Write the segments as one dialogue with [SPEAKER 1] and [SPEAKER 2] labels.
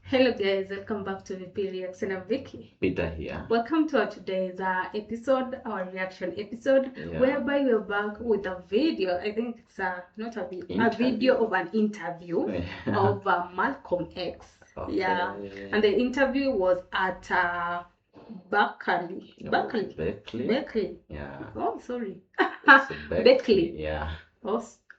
[SPEAKER 1] Hello guys, welcome back to VP I'm Vicky.
[SPEAKER 2] Peter here.
[SPEAKER 1] Welcome to our today's episode, our reaction episode, whereby we're back with a video. I think it's not a video, a video of an interview of Malcolm X.
[SPEAKER 2] Okay.
[SPEAKER 1] Yeah, and the interview was at Berkeley.
[SPEAKER 2] Berkeley. Yeah.
[SPEAKER 1] Oh, sorry.
[SPEAKER 2] Berkeley. Yeah.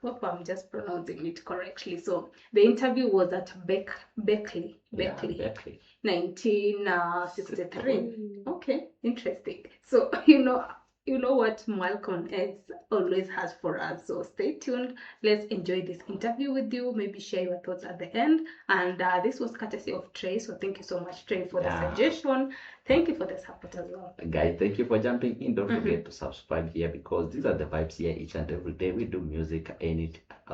[SPEAKER 1] Hope I'm just pronouncing it correctly. So the interview was at Berkeley, 1963. Okay, interesting. So you know what Malcolm X always has for us. So stay tuned. Let's enjoy this interview with you. Maybe share your thoughts at the end. And this was courtesy of Trey. So thank you so much, Trey, for the suggestion. Thank you for the support as well.
[SPEAKER 2] Guys, thank you for jumping in. Don't forget to subscribe here because these are the vibes here each and every day. We do music, a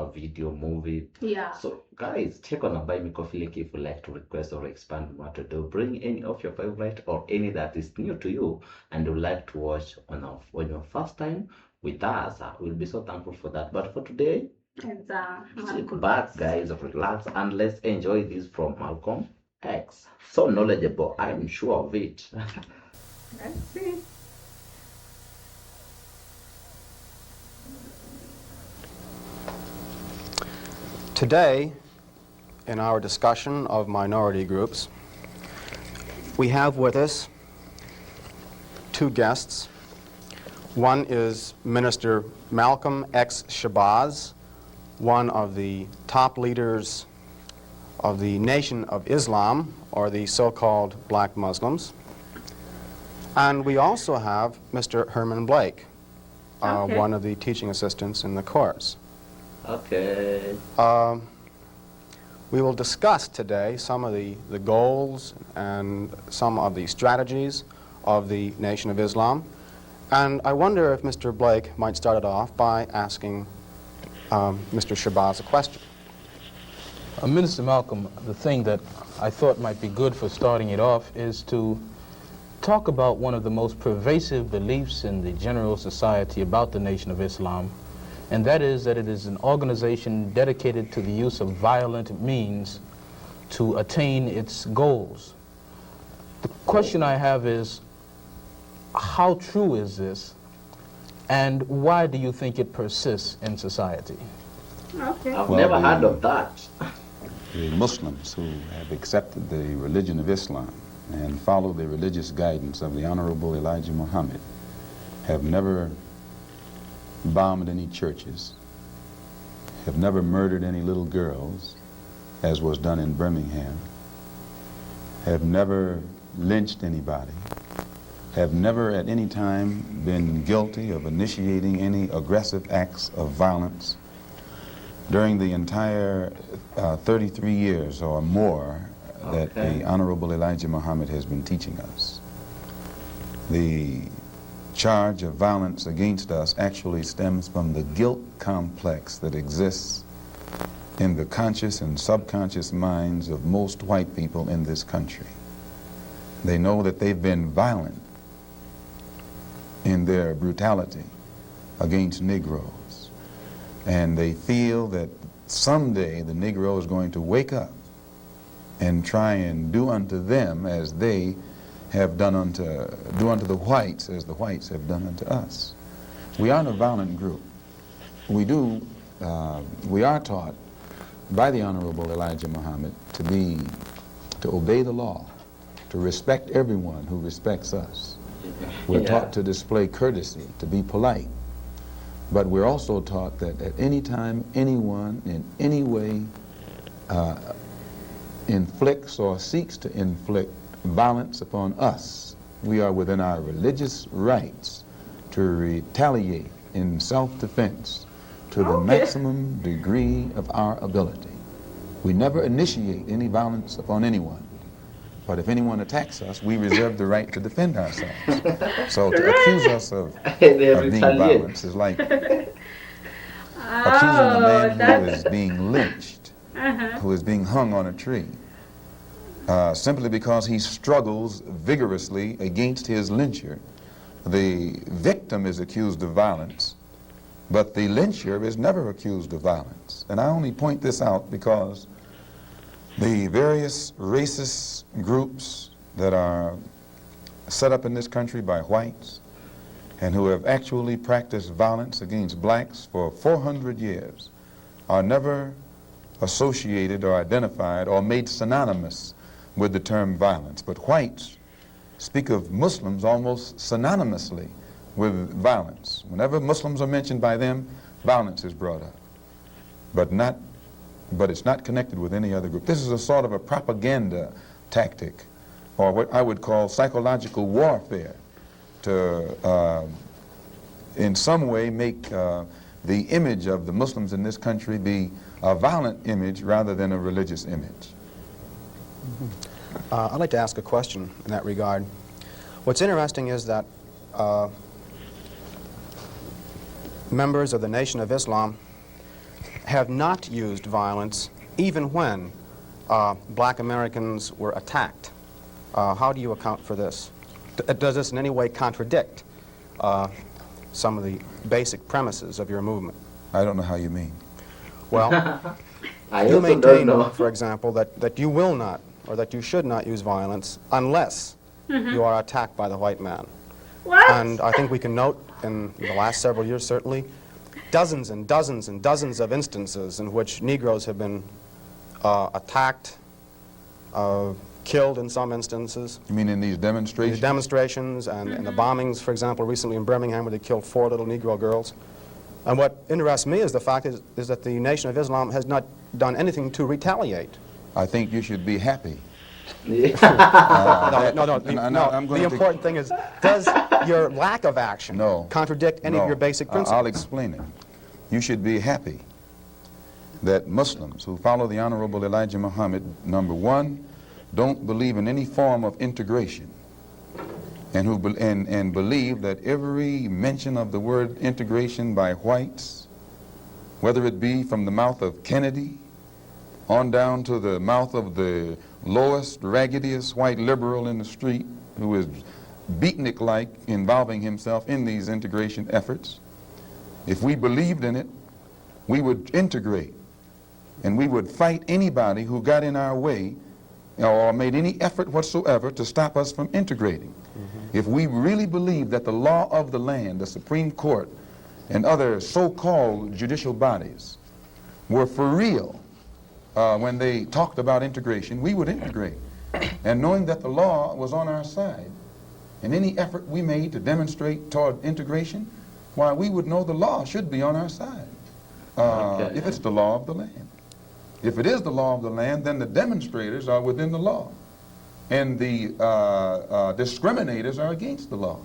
[SPEAKER 2] video, movie.
[SPEAKER 1] Yeah.
[SPEAKER 2] So guys, check on our Buy Me Coffee link if you like to request or expand what to do. Bring any of your favorite or any that is new to you and you like to watch on your first time with us. We'll be so thankful for that. But for today, sit back, guys, relax, and let's enjoy this from Malcolm X. So knowledgeable, I'm sure of it.
[SPEAKER 1] Let's see.
[SPEAKER 3] Today, in our discussion of minority groups, we have with us two guests. One is Minister Malcolm X Shabazz, one of the top leaders of the Nation of Islam, or the so-called black Muslims. And we also have Mr. Herman Blake, one of the teaching assistants in the course.
[SPEAKER 2] Okay.
[SPEAKER 3] We will discuss today some of the goals and some of the strategies of the Nation of Islam. And I wonder if Mr. Blake might start it off by asking Mr. Shabazz a question.
[SPEAKER 4] Minister Malcolm, the thing that I thought might be good for starting it off is to talk about one of the most pervasive beliefs in the general society about the Nation of Islam, and that is that it is an organization dedicated to the use of violent means to attain its goals. The question I have is, how true is this, and why do you think it persists in society?
[SPEAKER 1] Okay.
[SPEAKER 2] I've never heard of that.
[SPEAKER 5] The Muslims who have accepted the religion of Islam and follow the religious guidance of the Honorable Elijah Muhammad have never bombed any churches, have never murdered any little girls, as was done in Birmingham, have never lynched anybody, have never at any time been guilty of initiating any aggressive acts of violence during the entire 33 years or more that the Honorable Elijah Muhammad has been teaching us. The charge of violence against us actually stems from the guilt complex that exists in the conscious and subconscious minds of most white people in this country. They know that they've been violent in their brutality against Negroes, and they feel that someday the Negro is going to wake up and try and do unto them as they have do unto the whites as the whites have done unto us. We aren't a violent group. We are taught by the Honorable Elijah Muhammad to obey the law, to respect everyone who respects us. We're taught to display courtesy, to be polite. But we're also taught that at any time anyone in any way inflicts or seeks to inflict violence upon us, we are within our religious rights to retaliate in self-defense to the maximum degree of our ability. We never initiate any violence upon anyone, but if anyone attacks us, we reserve the right to defend ourselves. So to accuse us of being violent is like accusing a man who is being lynched, who is being hung on a tree, simply because he struggles vigorously against his lyncher. The victim is accused of violence, but the lyncher is never accused of violence. And I only point this out because The various racist groups that are set up in this country by whites and who have actually practiced violence against blacks for 400 years are never associated or identified or made synonymous with the term violence. But whites speak of Muslims almost synonymously with violence. Whenever Muslims are mentioned by them, violence is brought up, but it's not connected with any other group. This is a sort of a propaganda tactic, or what I would call psychological warfare, to in some way make the image of the Muslims in this country be a violent image rather than a religious image.
[SPEAKER 3] I'd like to ask a question in that regard. What's interesting is that members of the Nation of Islam have not used violence even when black Americans were attacked. How do you account for this? Does this in any way contradict some of the basic premises of your movement?
[SPEAKER 5] I don't know how you mean.
[SPEAKER 3] Well,
[SPEAKER 2] I
[SPEAKER 3] you
[SPEAKER 2] also don't
[SPEAKER 3] maintain,
[SPEAKER 2] know.
[SPEAKER 3] for example, that you will not, or that you should not use violence unless you are attacked by the white man.
[SPEAKER 1] What?
[SPEAKER 3] And I think we can note in the last several years, certainly, dozens and dozens and dozens of instances in which Negroes have been attacked, killed in some instances.
[SPEAKER 5] You mean in these demonstrations?
[SPEAKER 3] These demonstrations and the bombings, for example, recently in Birmingham where they killed 4 little Negro girls. And what interests me is the fact is that the Nation of Islam has not done anything to retaliate.
[SPEAKER 5] I think you should be happy.
[SPEAKER 3] No, the important thing is, does your lack of action contradict any of your basic principles?
[SPEAKER 5] I'll explain it. You should be happy that Muslims who follow the Honorable Elijah Muhammad, number one, don't believe in any form of integration, and who believe that every mention of the word integration by whites, whether it be from the mouth of Kennedy on down to the mouth of the lowest, raggediest white liberal in the street who is beatnik-like involving himself in these integration efforts, if we believed in it, we would integrate, and we would fight anybody who got in our way or made any effort whatsoever to stop us from integrating. If we really believed that the law of the land, the Supreme Court, and other so-called judicial bodies were for real when they talked about integration, we would integrate. And knowing that the law was on our side, and any effort we made to demonstrate toward integration, why, we would know the law should be on our side, if it's the law of the land. If it is the law of the land, then the demonstrators are within the law, and the discriminators are against the law.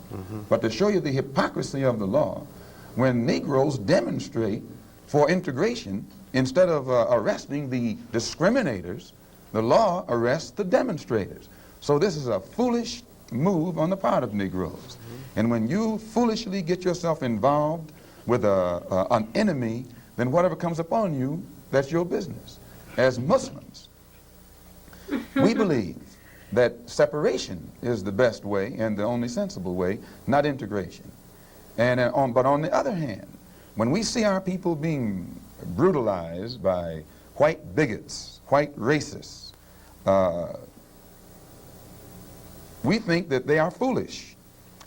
[SPEAKER 5] But to show you the hypocrisy of the law, when Negroes demonstrate for integration, instead of arresting the discriminators, the law arrests the demonstrators. So this is a foolish move on the part of Negroes. And when you foolishly get yourself involved with an enemy, then whatever comes upon you, that's your business. As Muslims, we believe that separation is the best way and the only sensible way, not integration. And but on the other hand, when we see our people being brutalized by white bigots, white racists, we think that they are foolish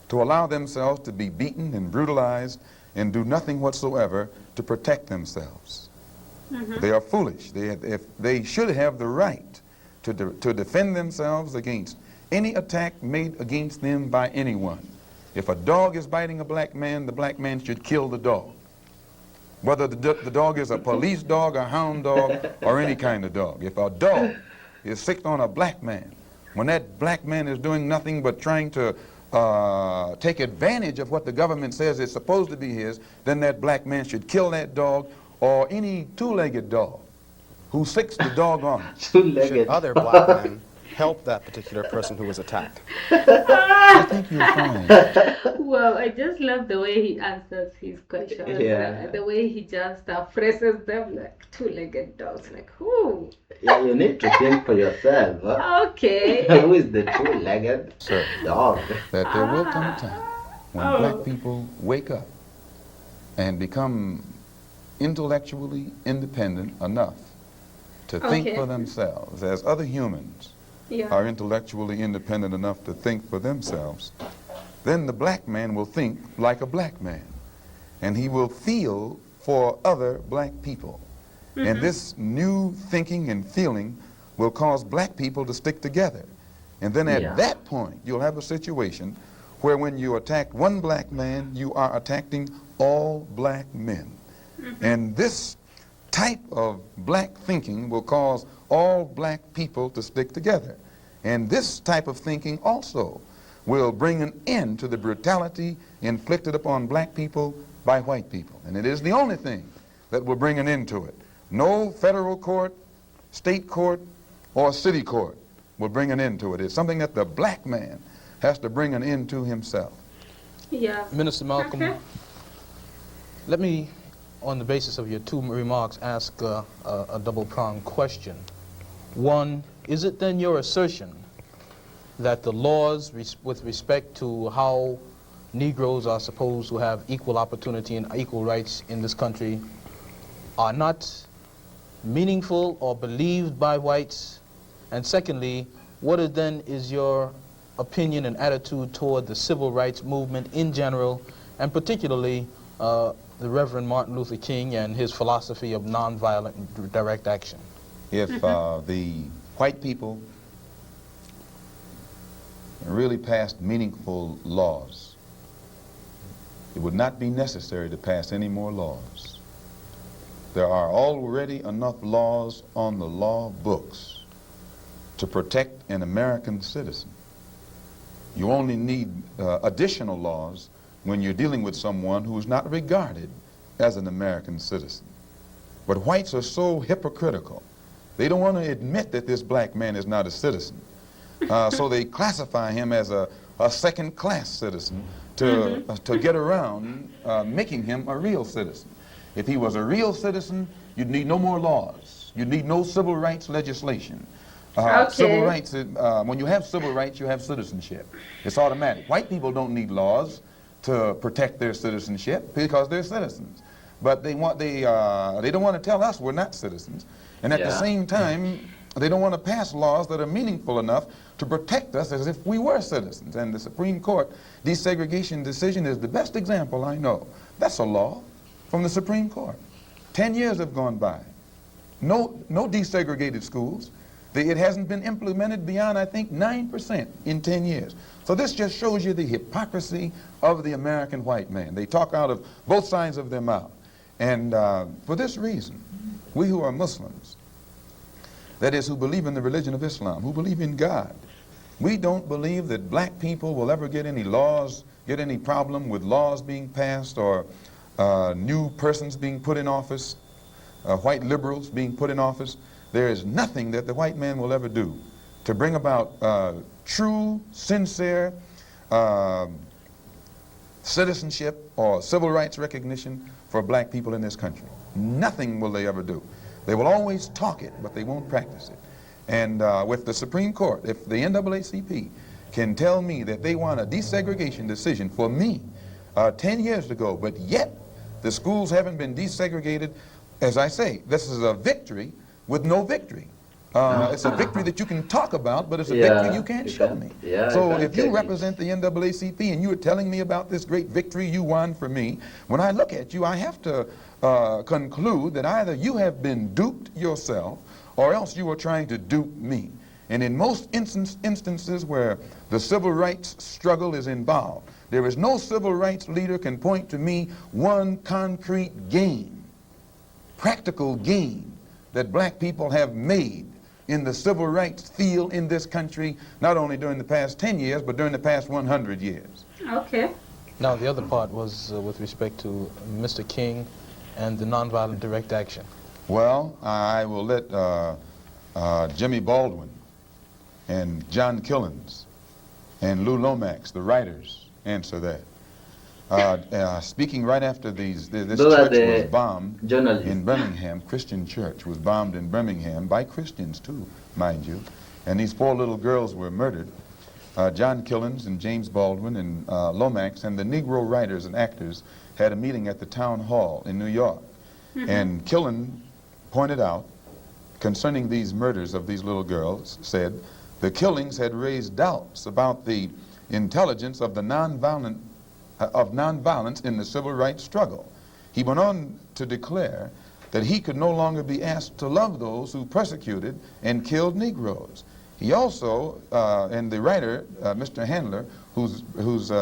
[SPEAKER 5] to allow themselves to be beaten and brutalized and do nothing whatsoever to protect themselves. They are foolish. They should have the right to defend themselves against any attack made against them by anyone. If a dog is biting a black man, the black man should kill the dog. Whether the dog is a police dog, a hound dog, or any kind of dog. If a dog is sick on a black man, when that black man is doing nothing but trying to take advantage of what the government says is supposed to be his, then that black man should kill that dog, or any two-legged dog who sicks the dog on.
[SPEAKER 3] Should other black men help that particular person who was attacked?
[SPEAKER 5] I think you'll find.
[SPEAKER 1] Well, I just love the way he answers his questions.
[SPEAKER 2] Yeah.
[SPEAKER 1] The way he just phrases them like two-legged dogs. Like, who?
[SPEAKER 2] Yeah, you need to think for yourself.
[SPEAKER 1] Okay.
[SPEAKER 2] Who is the two-legged dog?
[SPEAKER 5] That there will come a time when black people wake up and become intellectually independent enough to think
[SPEAKER 1] Okay.
[SPEAKER 5] for themselves, as other humans
[SPEAKER 1] Yeah.
[SPEAKER 5] are intellectually independent enough to think for themselves, then the black man will think like a black man, and he will feel for other black people. And this new thinking and feeling will cause black people to stick together. And then at
[SPEAKER 2] Yeah.
[SPEAKER 5] that point, you'll have a situation where when you attack one black man, you are attacking all black men. And this type of black thinking will cause all black people to stick together. And this type of thinking also will bring an end to the brutality inflicted upon black people by white people. And it is the only thing that will bring an end to it. No federal court, state court, or city court will bring an end to it. It's something that the black man has to bring an end to himself.
[SPEAKER 1] Yeah.
[SPEAKER 4] Minister Malcolm,
[SPEAKER 1] Okay.
[SPEAKER 4] let me, on the basis of your two remarks, ask a double-pronged question. One, is it then your assertion that the laws with respect to how Negroes are supposed to have equal opportunity and equal rights in this country are not meaningful or believed by whites? And secondly, what is your opinion and attitude toward the civil rights movement in general, and particularly the Reverend Martin Luther King and his philosophy of nonviolent direct action?
[SPEAKER 5] If the white people really passed meaningful laws, it would not be necessary to pass any more laws. There are already enough laws on the law books to protect an American citizen. You only need additional laws when you're dealing with someone who is not regarded as an American citizen. But whites are so hypocritical. They don't want to admit that this black man is not a citizen. So they classify him as a second-class citizen to get around making him a real citizen. If he was a real citizen, you'd need no more laws. You'd need no civil rights legislation. Civil rights, when you have civil rights, you have citizenship. It's automatic. White people don't need laws to protect their citizenship because they're citizens. But they don't want to tell us we're not citizens. And at the same time, they don't want to pass laws that are meaningful enough to protect us as if we were citizens. And the Supreme Court desegregation decision is the best example I know. That's a law from the Supreme Court. 10 years have gone by. No desegregated schools. It hasn't been implemented beyond, I think, 9% in 10 years. So this just shows you the hypocrisy of the American white man. They talk out of both sides of their mouth. And for this reason, we who are Muslims, that is, who believe in the religion of Islam, who believe in God, we don't believe that black people will ever get any laws, get any problem with laws being passed or new persons being put in office, white liberals being put in office. There is nothing that the white man will ever do to bring about true, sincere citizenship or civil rights recognition for black people in this country. Nothing will they ever do. They will always talk it, but they won't practice it. And with the Supreme Court, if the NAACP can tell me that they want a desegregation decision for me 10 years ago, but yet the schools haven't been desegregated, as I say, this is a victory with no victory. It's a victory that you can talk about, but it's a victory you can't show me. So if you represent the NAACP and you are telling me about this great victory you won for me, when I look at you, I have to conclude that either you have been duped yourself or else you are trying to dupe me. And in most instances where the civil rights struggle is involved, there is no civil rights leader can point to me one concrete gain, practical gain, that black people have made in the civil rights field in this country, not only during the past 10 years, but during the past 100 years.
[SPEAKER 1] Okay.
[SPEAKER 4] Now, the other part was with respect to Mr. King and the nonviolent direct action.
[SPEAKER 5] Well, I will let Jimmy Baldwin and John Killens and Lou Lomax, the writers, answer that. Speaking right after this church was bombed in Birmingham, Christian church was bombed in Birmingham by Christians too, mind you, and these 4 little girls were murdered. John Killens and James Baldwin and Lomax and the Negro writers and actors had a meeting at the town hall in New York. And Killen pointed out concerning these murders of these little girls, said the killings had raised doubts about the intelligence of the nonviolence in the civil rights struggle. He went on to declare that he could no longer be asked to love those who persecuted and killed Negroes. He also, and the writer, Mr. Handler, who's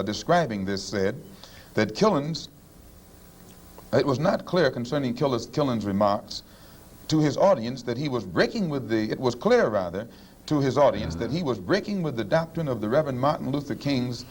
[SPEAKER 5] describing this, said that Killens, it was not clear concerning Killens' remarks to his audience that he was breaking with it was clear rather to his audience that he was breaking with the doctrine of the Reverend Martin Luther King's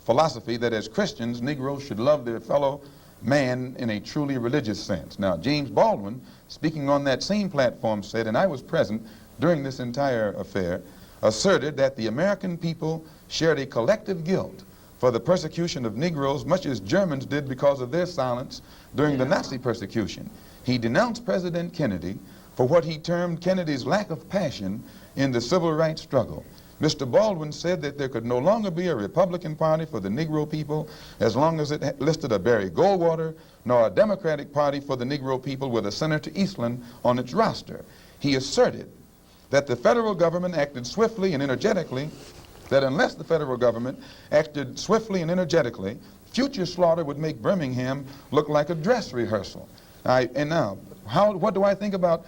[SPEAKER 5] philosophy that as Christians, Negroes should love their fellow man in a truly religious sense. Now, James Baldwin, speaking on that same platform, said, and I was present during this entire affair, asserted that the American people shared a collective guilt for the persecution of Negroes, much as Germans did because of their silence during the Nazi persecution. He denounced President Kennedy for what he termed Kennedy's lack of passion in the civil rights struggle. Mr. Baldwin said that there could no longer be a Republican Party for the Negro people as long as it listed a Barry Goldwater, nor a Democratic Party for the Negro people with a Senator Eastland on its roster. He asserted that the federal government acted swiftly and energetically, that unless the federal government acted swiftly and energetically, future slaughter would make Birmingham look like a dress rehearsal. And now, what do I think about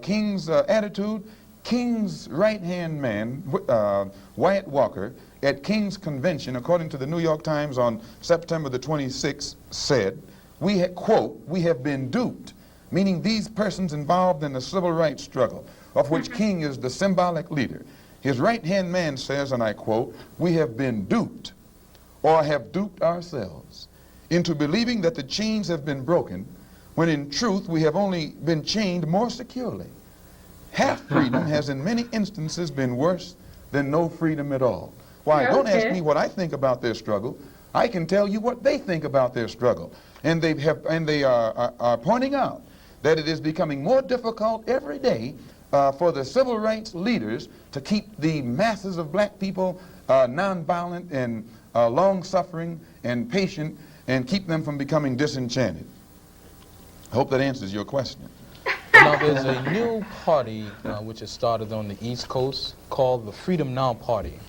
[SPEAKER 5] King's attitude? King's right-hand man, Wyatt Walker, at King's convention, according to the New York Times on September the 26th, said, quote, we have been duped, meaning these persons involved in the civil rights struggle, of which King is the symbolic leader. His right-hand man says, and I quote, we have been duped, or have duped ourselves, into believing that the chains have been broken, when in truth we have only been chained more securely. Half freedom has in many instances been worse than no freedom at all. Why, don't ask me what I think about their struggle. I can tell you what they think about their struggle. And they are pointing out that it is becoming more difficult every day for the civil rights leaders to keep the masses of black people nonviolent and long-suffering and patient and keep them from becoming disenchanted. I hope that answers your question.
[SPEAKER 4] Now, there's a new party which has started on the East Coast called the Freedom Now Party,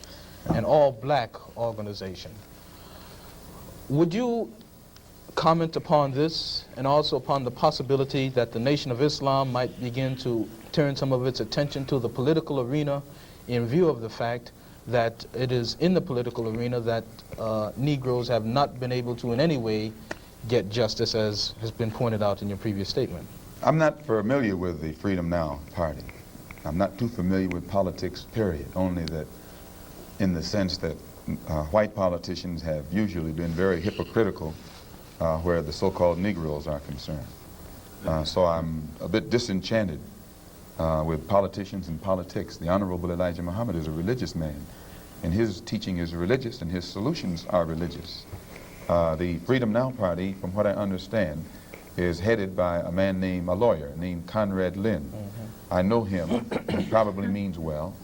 [SPEAKER 4] an all-black organization. Would you comment upon this and also upon the possibility that the Nation of Islam might begin to turn some of its attention to the political arena in view of the fact that it is in the political arena that Negroes have not been able to in any way get justice, as has been pointed out in your previous statement?
[SPEAKER 5] I'm not familiar with the Freedom Now Party. I'm not too familiar with politics, period, only that in the sense that white politicians have usually been very hypocritical where the so-called Negroes are concerned. So I'm a bit disenchanted with politicians and politics. The Honorable Elijah Muhammad is a religious man, and his teaching is religious and his solutions are religious. The Freedom Now Party, from what I understand, is headed by a lawyer named Conrad Lynn. I know him. He probably means well.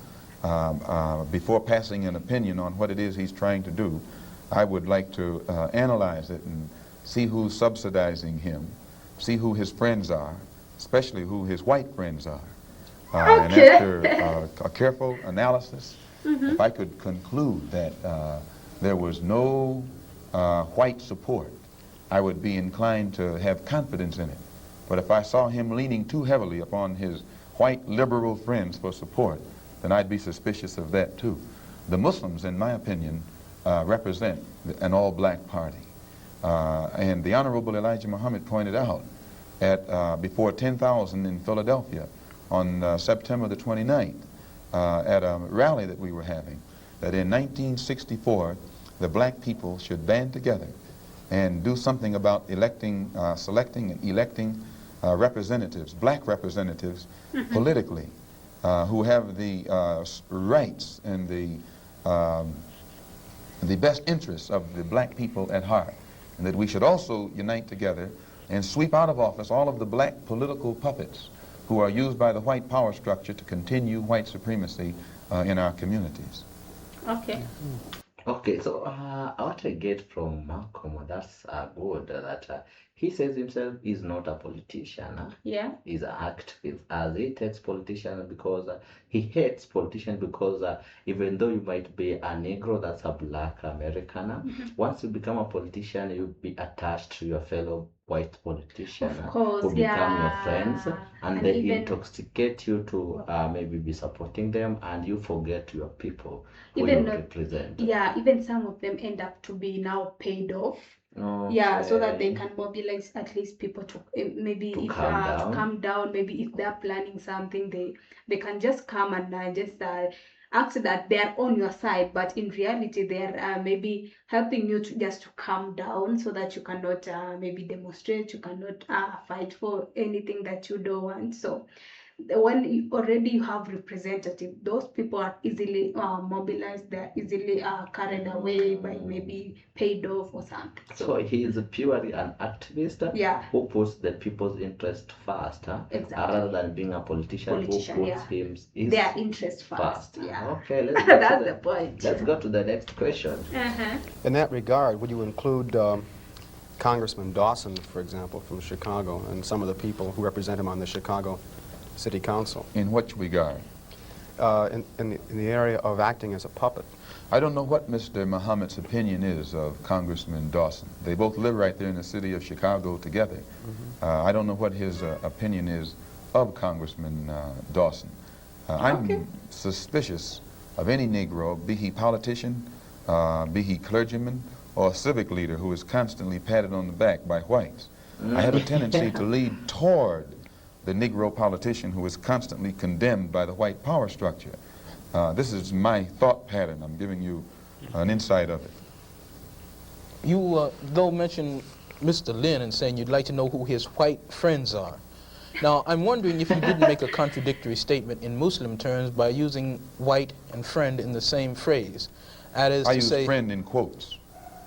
[SPEAKER 5] Before passing an opinion on what it is he's trying to do, I would like to analyze it and see who's subsidizing him, see who his friends are, especially who his white friends are. And after a careful analysis, if I could conclude that there was no white support, I would be inclined to have confidence in it. But if I saw him leaning too heavily upon his white liberal friends for support, then I'd be suspicious of that too. The Muslims, in my opinion, represent an all-black party. And the Honorable Elijah Muhammad pointed out at before 10,000 in Philadelphia on September the 29th at a rally that we were having, that in 1964 the black people should band together and do something about selecting and electing representatives, black representatives, politically, who have the rights and the best interests of the black people at heart, and that we should also unite together and sweep out of office all of the black political puppets who are used by the white power structure to continue white supremacy in our communities.
[SPEAKER 1] Okay.
[SPEAKER 2] Okay, so what I get from Malcolm, that's good that He says himself is not a politician.
[SPEAKER 1] Yeah.
[SPEAKER 2] He's an activist. As he takes politicians because he hates politicians because even though you might be a Negro, that's a Black American, once you become a politician, you'll be attached to your fellow white politician
[SPEAKER 1] Of course,
[SPEAKER 2] who become your
[SPEAKER 1] yeah.
[SPEAKER 2] friends, and
[SPEAKER 1] And
[SPEAKER 2] they
[SPEAKER 1] even-
[SPEAKER 2] intoxicate you to maybe be supporting them, and you forget your people who
[SPEAKER 1] Even
[SPEAKER 2] you
[SPEAKER 1] not-
[SPEAKER 2] represent.
[SPEAKER 1] Yeah, even some of them end up to be now paid off. Yeah, so that they can mobilize at least people to maybe
[SPEAKER 2] To
[SPEAKER 1] if
[SPEAKER 2] calm down.
[SPEAKER 1] to calm down. Maybe if they're planning something, they can just come and just act that they're on your side, but in reality they're maybe helping you to just to calm down so that you cannot maybe demonstrate, you cannot fight for anything that you don't want. So when you already have representative, those people are easily mobilized, they're easily carried away by maybe paid off or something.
[SPEAKER 2] So he is purely an activist
[SPEAKER 1] Yeah.
[SPEAKER 2] who puts the people's interest first,
[SPEAKER 1] Exactly.
[SPEAKER 2] rather than being a politician who puts
[SPEAKER 1] Yeah.
[SPEAKER 2] his
[SPEAKER 1] Their interest first. Yeah.
[SPEAKER 2] Okay, let's go
[SPEAKER 1] That's
[SPEAKER 2] to
[SPEAKER 1] the point.
[SPEAKER 2] Let's go to the next question.
[SPEAKER 3] In that regard, would you include Congressman Dawson, for example, from Chicago, and some of the people who represent him on the Chicago City Council?
[SPEAKER 5] In what regard?
[SPEAKER 3] In the area of acting as a puppet.
[SPEAKER 5] I don't know what Mr. Muhammad's opinion is of Congressman Dawson. They both live right there in the city of Chicago together. I don't know what his opinion is of Congressman Dawson. I'm suspicious of any Negro, be he politician, be he clergyman, or civic leader who is constantly patted on the back by whites. I have a tendency to lead toward the Negro politician who is constantly condemned by the white power structure. This is my thought pattern. I'm giving you an insight of it.
[SPEAKER 4] You, though, mentioned Mr. Lynn and saying you'd like to know who his white friends are. Now, I'm wondering if you didn't make a contradictory statement in Muslim terms by using white and friend in the same phrase. That is
[SPEAKER 5] I
[SPEAKER 4] to
[SPEAKER 5] use
[SPEAKER 4] say,
[SPEAKER 5] friend in quotes.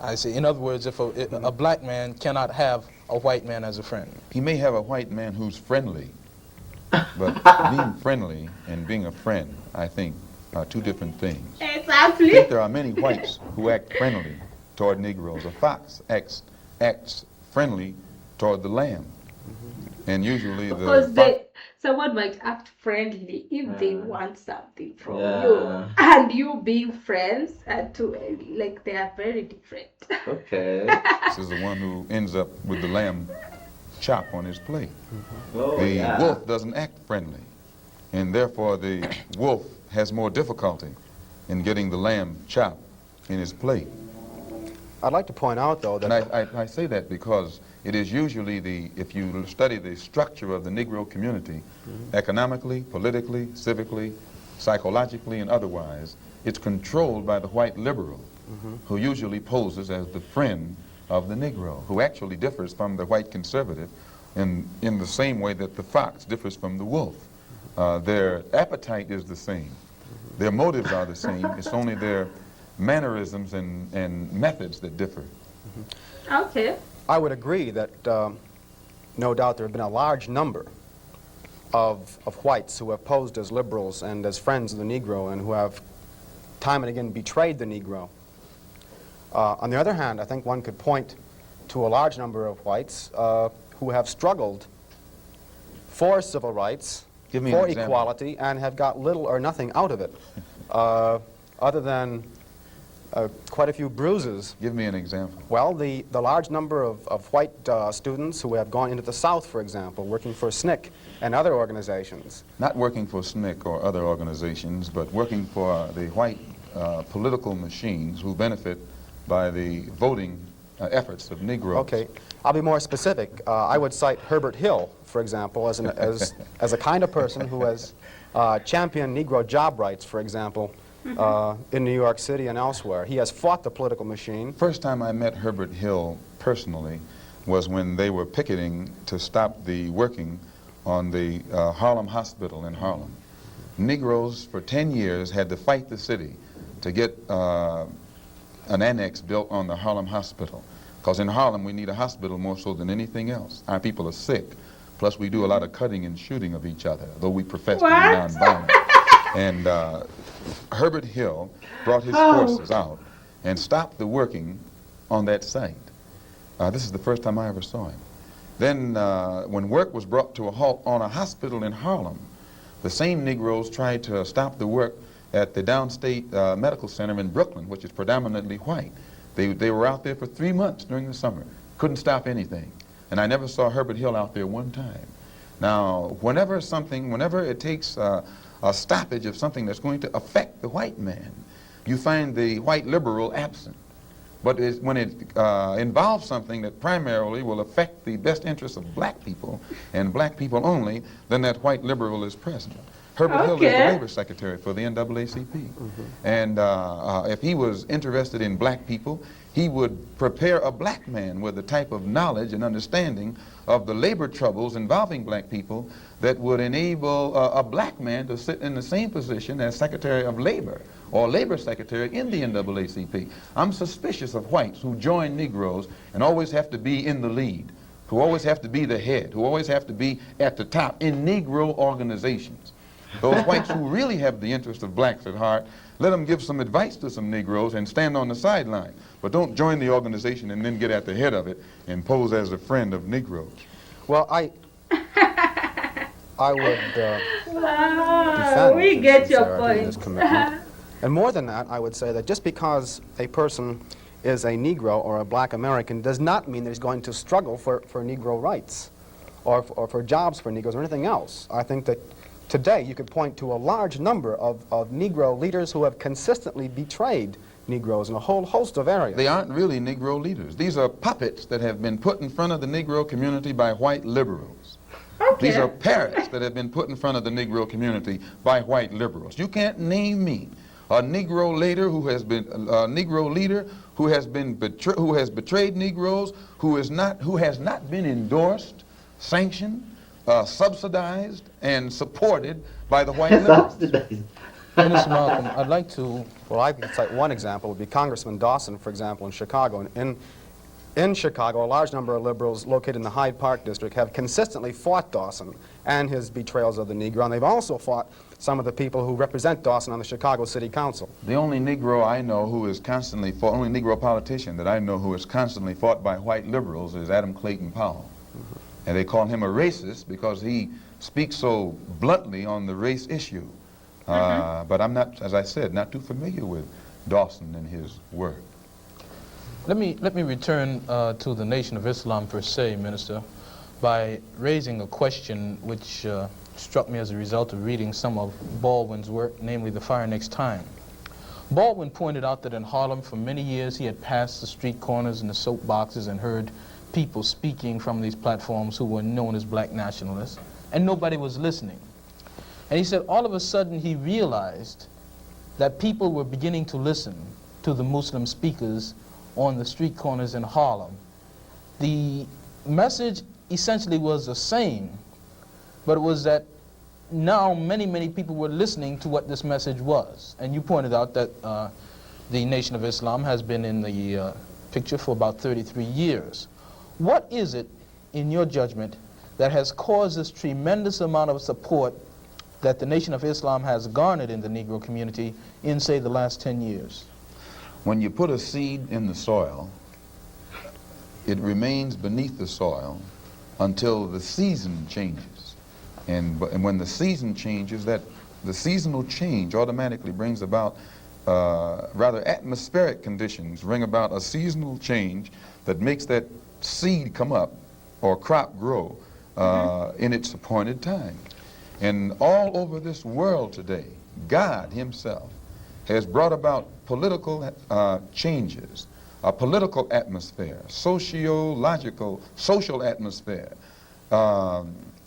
[SPEAKER 4] I see. In other words, if a black man cannot have a white man as a friend.
[SPEAKER 5] He may have a white man who's friendly, but being friendly and being a friend, I think, are two different things. I
[SPEAKER 1] Exactly.
[SPEAKER 5] think there are many whites who act friendly toward Negroes. A fox acts friendly toward the lamb. And usually
[SPEAKER 1] Because
[SPEAKER 5] the
[SPEAKER 1] someone might act friendly if they want something from
[SPEAKER 2] Yeah.
[SPEAKER 1] you, and you being friends, like they are very different.
[SPEAKER 2] Okay.
[SPEAKER 5] fox is the one who ends up with the lamb chop on his plate.
[SPEAKER 2] Oh,
[SPEAKER 5] The
[SPEAKER 2] yeah.
[SPEAKER 5] wolf doesn't act friendly, and therefore the wolf has more difficulty in getting the lamb chop in his plate.
[SPEAKER 3] I'd like to point out, though,
[SPEAKER 5] And
[SPEAKER 3] that
[SPEAKER 5] I say that because it is usually if you study the structure of the Negro community, economically, politically, civically, psychologically, and otherwise, it's controlled by the white liberal, who usually poses as the friend of the Negro, who actually differs from the white conservative in the same way that the fox differs from the wolf. Their appetite is the same. Their motives are the same. It's only their mannerisms and methods that differ.
[SPEAKER 1] Okay.
[SPEAKER 3] I would agree that no doubt there have been a large number of whites who have posed as liberals and as friends of the Negro and who have time and again betrayed the Negro. On the other hand, I think one could point to a large number of whites who have struggled for civil rights,
[SPEAKER 5] Give me an
[SPEAKER 3] for
[SPEAKER 5] example.
[SPEAKER 3] equality, and have got little or nothing out of it, other than quite a few bruises.
[SPEAKER 5] Give me an example.
[SPEAKER 3] Well, the large number of white students who have gone into the South, for example, working for SNCC and other organizations.
[SPEAKER 5] Not working for SNCC or other organizations, but working for the white political machines who benefit by the voting efforts of Negroes.
[SPEAKER 3] Okay, I'll be more specific. I would cite Herbert Hill, for example, as a kind of person who has championed Negro job rights, for example, in New York City and elsewhere. He has fought the political machine.
[SPEAKER 5] First time I met Herbert Hill personally was when they were picketing to stop the working on the Harlem Hospital in Harlem. Negroes for 10 years had to fight the city to get an annex built on the Harlem Hospital. Because in Harlem we need a hospital more so than anything else. Our people are sick. Plus we do a lot of cutting and shooting of each other, though we profess to be nonviolent. And Herbert Hill brought his forces out and stopped the working on that site. This is the first time I ever saw him. Then when work was brought to a halt on a hospital in Harlem, the same Negroes tried to stop the work at the downstate medical center in Brooklyn, which is predominantly white. They were out there for 3 months during the summer. Couldn't stop anything. And I never saw Herbert Hill out there one time. Now, whenever it takes a stoppage of something that's going to affect the white man, you find the white liberal absent. But when it involves something that primarily will affect the best interests of black people and black people only, then that white liberal is present. Herbert Hill is the labor secretary for the NAACP. And if he was interested in black people, he would prepare a black man with the type of knowledge and understanding of the labor troubles involving black people that would enable a black man to sit in the same position as Secretary of Labor or Labor Secretary in the NAACP. I'm suspicious of whites who join Negroes and always have to be in the lead, who always have to be the head, who always have to be at the top in Negro organizations. Those whites who really have the interest of blacks at heart, let them give some advice to some Negroes and stand on the sideline. But don't join the organization and then get at the head of it and pose as a friend of Negroes.
[SPEAKER 3] Well, I would defend
[SPEAKER 1] we
[SPEAKER 3] the
[SPEAKER 1] get your
[SPEAKER 3] sincerity of this
[SPEAKER 1] point.
[SPEAKER 3] commitment. And more than that, I would say that just because a person is a Negro or a black American does not mean that he's going to struggle for Negro rights or for jobs for Negroes or anything else. I think that today you could point to a large number of Negro leaders who have consistently betrayed Negroes in a whole host of areas.
[SPEAKER 5] They aren't really Negro leaders. These are puppets that have been put in front of the Negro community by white liberals.
[SPEAKER 1] Okay.
[SPEAKER 5] These are parrots that have been put in front of the Negro community by white liberals. You can't name me a Negro leader who has been betrayed Negroes, who has not been endorsed, sanctioned, subsidized, and supported by the white liberals.
[SPEAKER 4] Mr. Malcolm, I'd like to...
[SPEAKER 3] Well, I could cite one example would be Congressman Dawson, for example, in Chicago. In Chicago, a large number of liberals located in the Hyde Park district have consistently fought Dawson and his betrayals of the Negro, and they've also fought some of the people who represent Dawson on the Chicago City Council.
[SPEAKER 5] The only Negro I know who is constantly fought, only Negro politician that I know who is constantly fought by white liberals is Adam Clayton Powell. And they call him a racist because he speaks so bluntly on the race issue. But I'm not, as I said, not too familiar with Dawson and his work.
[SPEAKER 4] Let me return to the Nation of Islam per se, Minister, by raising a question which struck me as a result of reading some of Baldwin's work, namely The Fire Next Time. Baldwin pointed out that in Harlem for many years he had passed the street corners and the soapboxes and heard people speaking from these platforms who were known as black nationalists, and nobody was listening. And he said all of a sudden he realized that people were beginning to listen to the Muslim speakers on the street corners in Harlem. The message essentially was the same, but it was that now many people were listening to what this message was. And you pointed out that the Nation of Islam has been in the picture for about 33 years. What is it, in your judgment, that has caused this tremendous amount of support that the Nation of Islam has garnered in the Negro community in, say, the last 10 years?
[SPEAKER 5] When you put a seed in the soil, it remains beneath the soil until the season changes. And when the season changes, the seasonal change automatically brings about rather atmospheric conditions, bring about a seasonal change that makes that seed come up or crop grow in its appointed time. And all over this world today, God himself has brought about political changes, a political atmosphere, sociological, social atmosphere,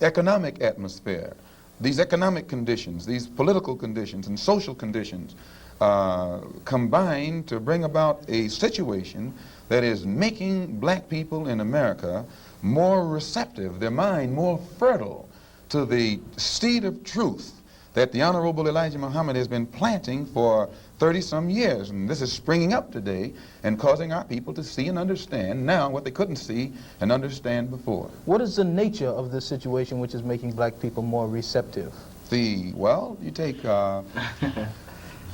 [SPEAKER 5] economic atmosphere. These economic conditions, these political conditions and social conditions combine to bring about a situation that is making black people in America more receptive, their mind more fertile to the seed of truth that the Honorable Elijah Muhammad has been planting for 30-some years. And this is springing up today and causing our people to see and understand now what they couldn't see and understand before.
[SPEAKER 4] What is the nature of this situation which is making black people more receptive?
[SPEAKER 5] Well, you take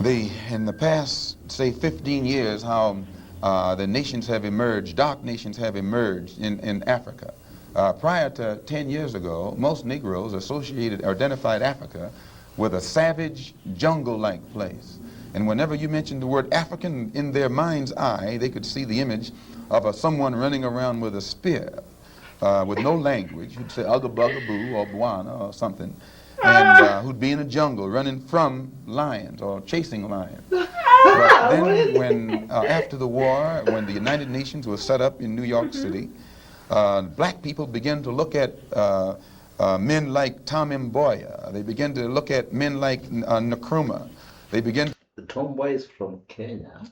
[SPEAKER 5] in the past, say, 15 years, how the nations have emerged, dark nations have emerged in Africa. Prior to 10 years ago, most Negroes identified Africa with a savage, jungle-like place. And whenever you mentioned the word African, in their mind's eye, they could see the image of someone running around with a spear, with no language, who'd say ugga bugga boo or bwana or something, and who'd be in a jungle running from lions or chasing lions. But then when, after the war, when the United Nations was set up in New York City, black people began to look at men like Tom Mboya. They began to look at men like Nkrumah. They began to...
[SPEAKER 2] The tomboy is from Kenya.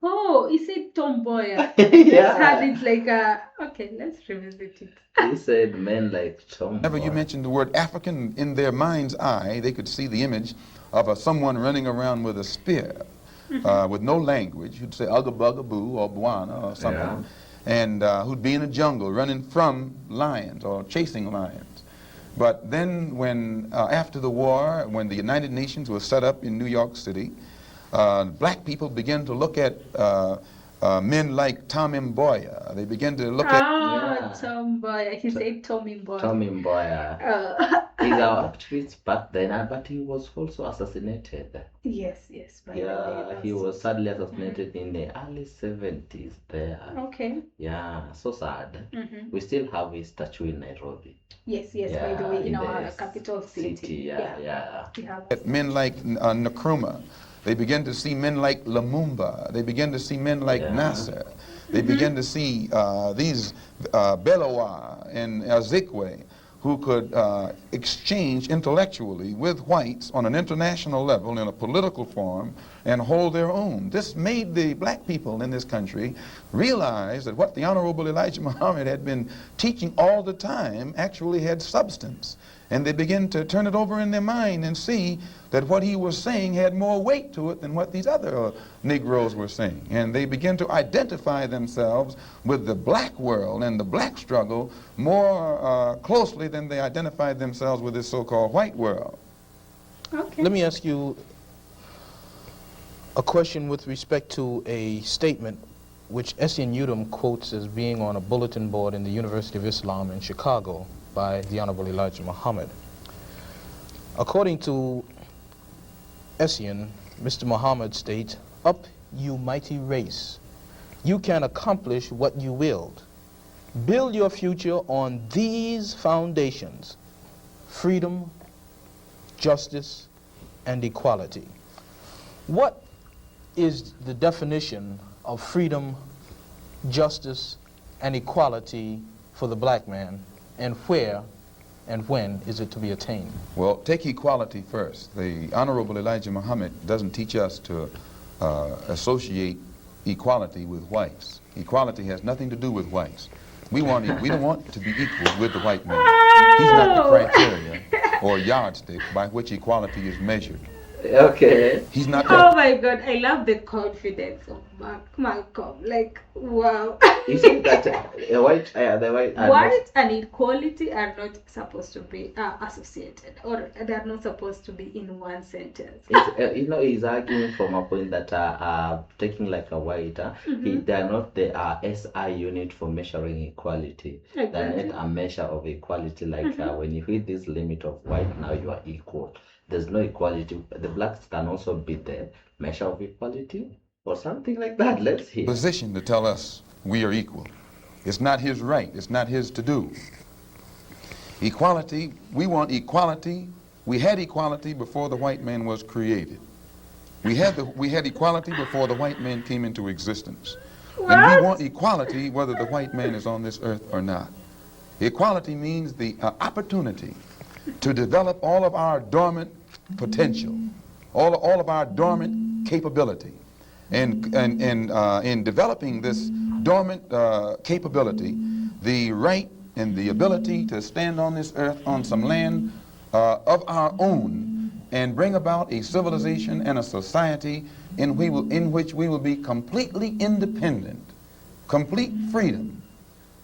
[SPEAKER 1] Oh, he said tomboy.
[SPEAKER 2] Yeah.
[SPEAKER 1] Just had it like a... Okay, let's revisit it.
[SPEAKER 2] He said men like tomboy.
[SPEAKER 5] Whenever you mentioned the word African, in their mind's eye, they could see the image of someone running around with a spear, with no language, who'd say ugga bugga boo or bwana or something, and who'd be in a jungle running from lions or chasing lions. But then when, after the war, when the United Nations was set up in New York City, black people began to look at men like Tom Mboya. They began to look at...
[SPEAKER 1] Tom Mboya. He said Tommy Mboya.
[SPEAKER 2] Tommy Mboya. He's our activist back then, but he was also assassinated.
[SPEAKER 1] Yes.
[SPEAKER 2] He was sadly assassinated in the early 70s there.
[SPEAKER 1] Okay.
[SPEAKER 2] Yeah, so sad. We still have his statue in Nairobi.
[SPEAKER 1] Yes, by the way, in our capital city.
[SPEAKER 2] Yeah.
[SPEAKER 5] Men like Nkrumah. They began to see men like Lumumba. They began to see men like Nasser. They began to see these Belawa and Azikwe, who could exchange intellectually with whites on an international level in a political form and hold their own. This made the black people in this country realize that what the Honorable Elijah Muhammad had been teaching all the time actually had substance. And they began to turn it over in their mind and see that what he was saying had more weight to it than what these other Negroes were saying. And they began to identify themselves with the black world and the black struggle more closely than they identified themselves with this so-called white world.
[SPEAKER 1] Okay.
[SPEAKER 4] Let me ask you a question with respect to a statement which Essien Udom quotes as being on a bulletin board in the University of Islam in Chicago by the Honorable Elijah Muhammad. According to Essien, Mr. Muhammad states, "Up, you mighty race, you can accomplish what you willed. Build your future on these foundations: freedom, justice, and equality." What is the definition of freedom, justice, and equality for the black man, and where and when is it to be attained?
[SPEAKER 5] Well, take equality first. The Honorable Elijah Muhammad doesn't teach us to associate equality with whites. Equality has nothing to do with whites. We don't want to be equal with the white man. He's not the criteria or yardstick by which equality is measured.
[SPEAKER 2] Okay.
[SPEAKER 5] He's not.
[SPEAKER 1] Oh my God, I love the confidence of Malcolm. Like, wow.
[SPEAKER 2] You see that the white
[SPEAKER 1] White and equality are not supposed to be associated, or they are not supposed to be in one sentence.
[SPEAKER 2] He's arguing from a point that taking like a white, they are not the SI unit for measuring equality.
[SPEAKER 1] Exactly.
[SPEAKER 2] They're not a measure of equality. Like when you hit this limit of white, now you are equal. There's no equality. The blacks can also be the measure of equality or something like that. Let's hear.
[SPEAKER 5] Position to tell us we are equal. It's not his right. It's not his to do. Equality, we want equality. We had equality before the white man was created. We had equality before the white man came into existence.
[SPEAKER 1] What?
[SPEAKER 5] And we want equality whether the white man is on this earth or not. Equality means the opportunity to develop all of our dormant potential, all of our dormant capability. And in developing this dormant capability, the right and the ability to stand on this earth on some land of our own and bring about a civilization and a society in which we will be completely independent, complete freedom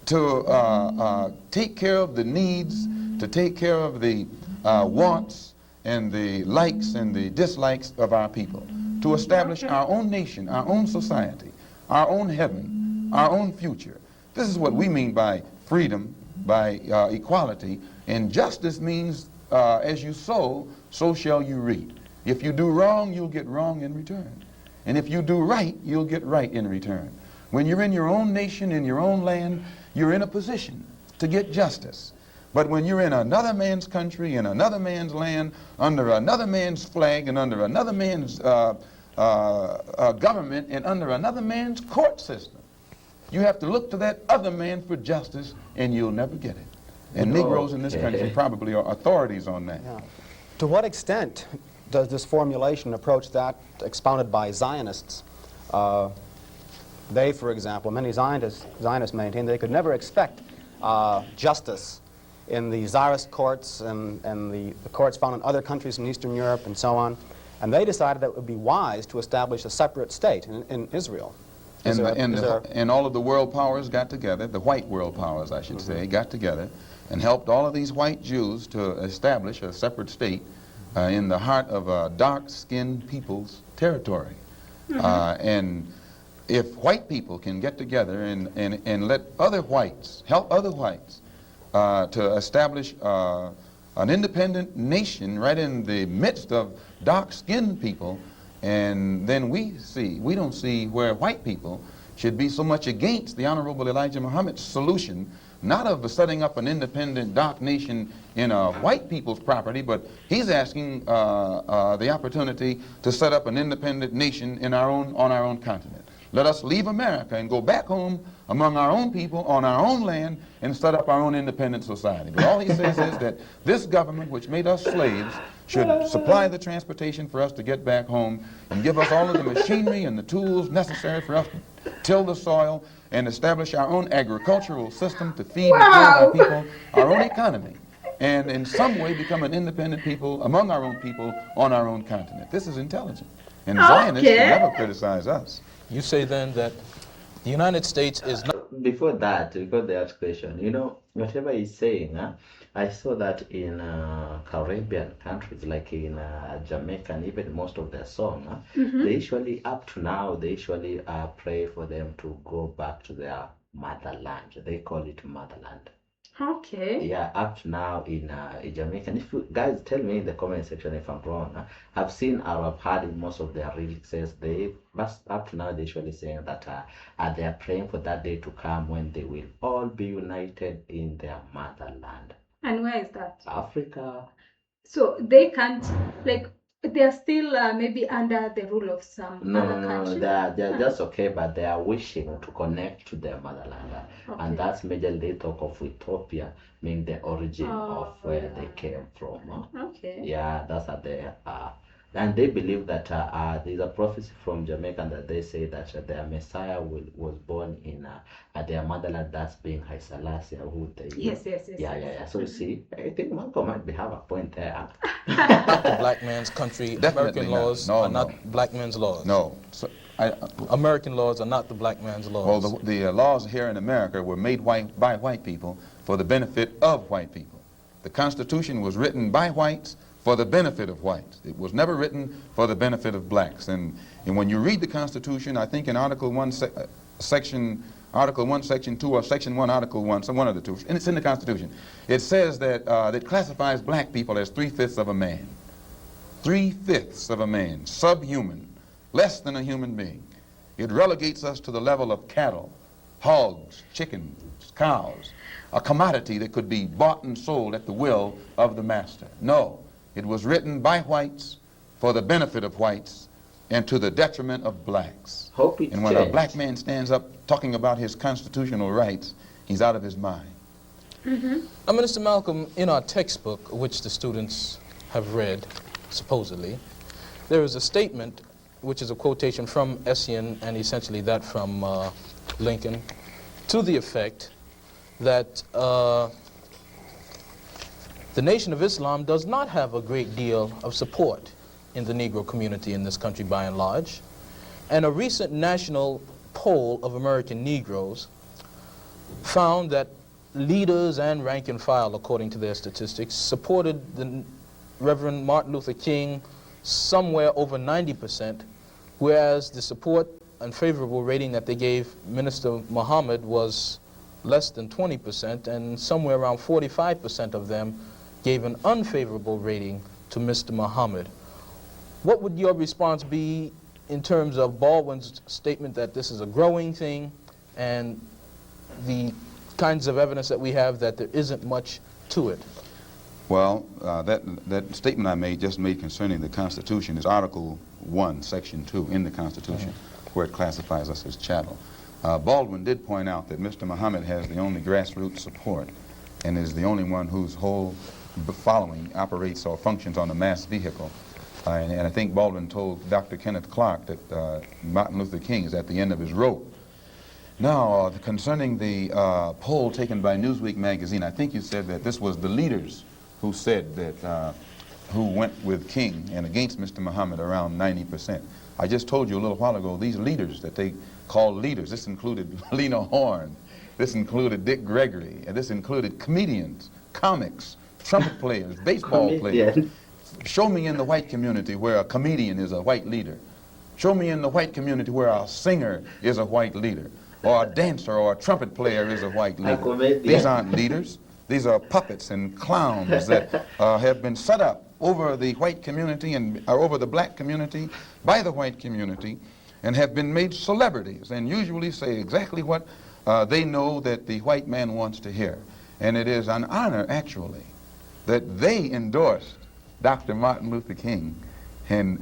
[SPEAKER 5] to take care of the needs, to take care of the wants and the likes and the dislikes of our people, to establish our own nation, our own society, our own heaven, our own future. This is what we mean by freedom, by equality, and justice means as you sow, so shall you reap. If you do wrong, you'll get wrong in return. And if you do right, you'll get right in return. When you're in your own nation, in your own land, you're in a position to get justice. But when you're in another man's country, in another man's land, under another man's flag, and under another man's government, and under another man's court system, you have to look to that other man for justice, and you'll never get it. And Negroes in this country probably are authorities on that.
[SPEAKER 3] Yeah. To what extent does this formulation approach that expounded by Zionists? They, for example, many Zionists maintain they could never expect justice in the Tsarist courts and the courts found in other countries in Eastern Europe and so on. And they decided that it would be wise to establish a separate state in Israel.
[SPEAKER 5] And all of the world powers got together, the white world powers, I should say, got together and helped all of these white Jews to establish a separate state in the heart of a dark-skinned people's territory. And if white people can get together and let other whites, help other whites to establish an independent nation right in the midst of dark-skinned people, and then we don't see where white people should be so much against the Honorable Elijah Muhammad's solution, not of setting up an independent dark nation in a white people's property, but he's asking the opportunity to set up an independent nation on our own continent. Let us leave America and go back home among our own people on our own land and set up our own independent society. But all he says is that this government, which made us slaves, should supply the transportation for us to get back home and give us all of the machinery and the tools necessary for us to till the soil and establish our own agricultural system to feed and clothe our people, our own economy, and in some way become an independent people among our own people on our own continent. This is intelligent. And Zionists should never criticize us.
[SPEAKER 4] You say then that the United States is not...
[SPEAKER 2] Before that question, you know, whatever he's saying, I saw that in Caribbean countries like in Jamaica and even most of their song, they usually, up to now, they usually pray for them to go back to their motherland. They call it motherland.
[SPEAKER 1] Okay.
[SPEAKER 2] Yeah, up to now in Jamaica. And if you guys tell me in the comment section if I'm wrong, I've seen or I've heard in most of their lyrics, but up to now they're usually saying that they are praying for that day to come when they will all be united in their motherland.
[SPEAKER 1] And where is that?
[SPEAKER 2] Africa.
[SPEAKER 1] So they can't, like, they're still maybe under the rule of some other country?
[SPEAKER 2] No, they're just okay, but they are wishing to connect to their motherland. And that's majorly they talk of Ethiopia, meaning the origin of where they came from.
[SPEAKER 1] Okay.
[SPEAKER 2] Yeah, that's what they are. And they believe that there's a prophecy from Jamaica that they say that their Messiah was born in their motherland, that's being Haile Selassie, who they...
[SPEAKER 1] Yes.
[SPEAKER 2] Yeah. So you see, I think Malcolm might have a point there.
[SPEAKER 4] Not the black man's country.
[SPEAKER 5] Definitely
[SPEAKER 4] American laws are not black men's laws.
[SPEAKER 5] No. So,
[SPEAKER 4] American laws are not the black man's laws.
[SPEAKER 5] Well, the laws here in America were made by white people for the benefit of white people. The Constitution was written by whites for the benefit of whites. It was never written for the benefit of blacks. And when you read the Constitution, I think in Article 1, Section 2, or Section 1, Article 1, some one of the two, and it's in the Constitution, it says that it classifies black people as 3/5 of a man. 3/5 of a man, subhuman, less than a human being. It relegates us to the level of cattle, hogs, chickens, cows, a commodity that could be bought and sold at the will of the master. No. It was written by whites for the benefit of whites and to the detriment of blacks. And when a black man stands up talking about his constitutional rights, he's out of his mind.
[SPEAKER 4] Now, Minister Malcolm, in our textbook, which the students have read, supposedly, there is a statement, which is a quotation from Essien and essentially that from Lincoln, to the effect that the Nation of Islam does not have a great deal of support in the Negro community in this country by and large. And a recent national poll of American Negroes found that leaders and rank and file, according to their statistics, supported the Reverend Martin Luther King somewhere over 90%, whereas the support and favorable rating that they gave Minister Muhammad was less than 20%, and somewhere around 45% of them gave an unfavorable rating to Mr. Muhammad. What would your response be in terms of Baldwin's statement that this is a growing thing and the kinds of evidence that we have that there isn't much to it?
[SPEAKER 5] Well, that statement I just made concerning the Constitution is Article 1, Section 2 in the Constitution, where it classifies us as chattel. Baldwin did point out that Mr. Muhammad has the only grassroots support and is the only one whose whole following operates or functions on a mass vehicle. And I think Baldwin told Dr. Kenneth Clark that Martin Luther King is at the end of his rope. Now, concerning the poll taken by Newsweek magazine, I think you said that this was the leaders who said that, who went with King and against Mr. Muhammad around 90%. I just told you a little while ago, these leaders that they call leaders, this included Lena Horne, this included Dick Gregory, and this included comedians, comics, trumpet players, baseball players. Show me in the white community where a comedian is a white leader. Show me in the white community where a singer is a white leader, or a dancer or a trumpet player is a white leader. These aren't leaders. These are puppets and clowns that have been set up over the white community and over the black community by the white community and have been made celebrities and usually say exactly what they know that the white man wants to hear. And it is an honor, actually, that they endorsed Dr. Martin Luther King and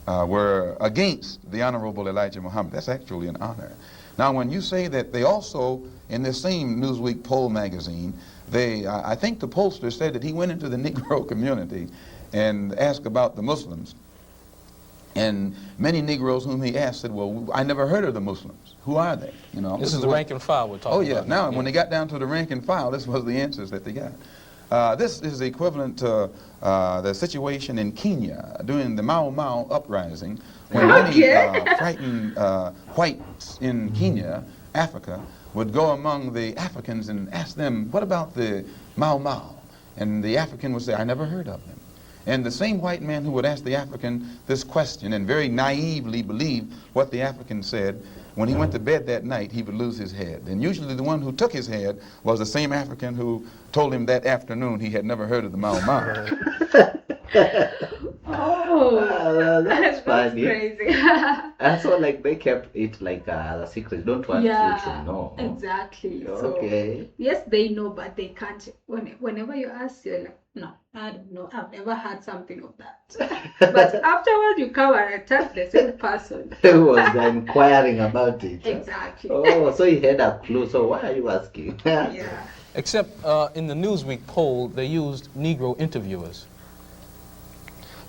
[SPEAKER 5] were against the Honorable Elijah Muhammad. That's actually an honor. Now, when you say that they also, in this same Newsweek poll magazine, I think the pollster said that he went into the Negro community and asked about the Muslims. And many Negroes whom he asked said, well, I never heard of the Muslims. Who are they? You know,
[SPEAKER 4] this is the rank and file we're talking about.
[SPEAKER 5] Oh, yeah. Now, when they got down to the rank and file, this was the answers that they got. This is equivalent to the situation in Kenya during the Mau Mau uprising, when many frightened whites in Kenya, Africa, would go among the Africans and ask them, what about the Mau Mau? And the African would say, I never heard of them. And the same white man who would ask the African this question and very naively believe what the African said, when he went to bed that night, he would lose his head. And usually the one who took his head was the same African who told him that afternoon he had never heard of the Mau Mau.
[SPEAKER 1] Oh,
[SPEAKER 2] that's funny.
[SPEAKER 1] crazy.
[SPEAKER 2] And so, like, they kept it like a secret. Don't want you to know.
[SPEAKER 1] Exactly.
[SPEAKER 2] Okay.
[SPEAKER 1] So, yes, they know, but they can't. Whenever you ask, you're like, no, I don't know. I've never heard something of that. But afterwards, you come and attack the same person.
[SPEAKER 2] He was inquiring about it.
[SPEAKER 1] Exactly.
[SPEAKER 2] Oh, so he had a clue. So why are you asking?
[SPEAKER 1] Yeah.
[SPEAKER 4] Except in the Newsweek poll, they used Negro interviewers.